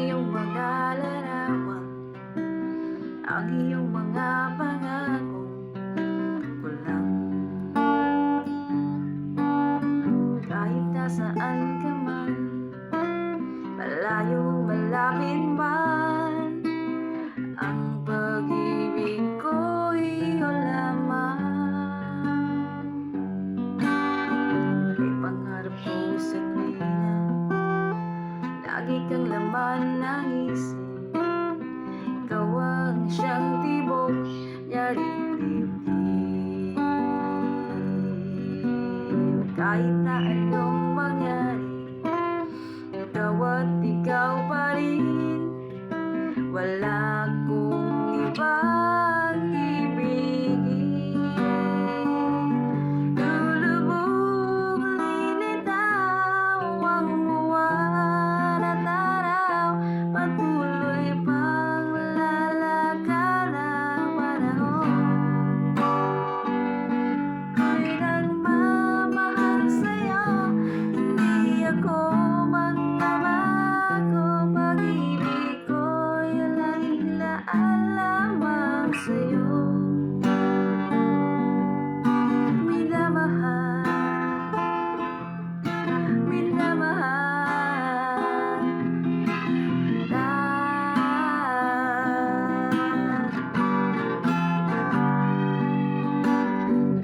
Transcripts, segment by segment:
iyong mga larawan, ang iyong mga pangakong kulang. Kahit nasaan ka man, malayo malapit man, ang pag-ibig ko'y iyong lamang. May pangarap ko sa tuwina, lagi kang laman ng isip. Ikaw ang siyang tibok, yaring dibdib. Kahit na anong mangyari, ikaw at ikaw pa rin. Wala akong ibang ibigin. Lulubog, lilitaw ang buwan at araw, patuloy pang lalakad ang panahon. Ako'y nagmamahal sa'yo, hindi ako magbabago. Pag-ibig ko'y lalaan lamang sa'yo. Minamahal, minamahal kita.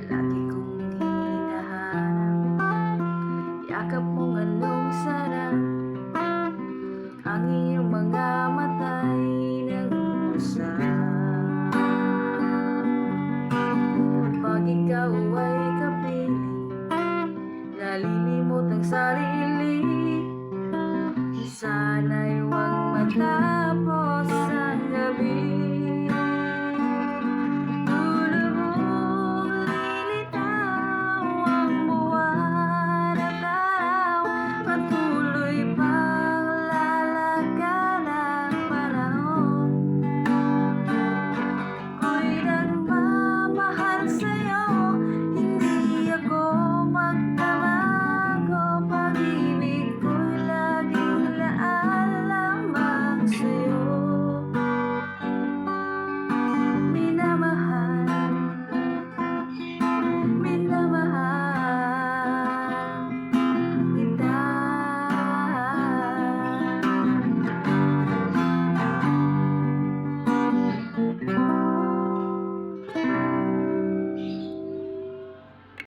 Lagi kong hinahanap yakap mong anong sarap, ang iyong mga mata'y nag-uusap. Pag ikaw ay kapiling, nalilimot ang sarili. Sana'y huwag matapos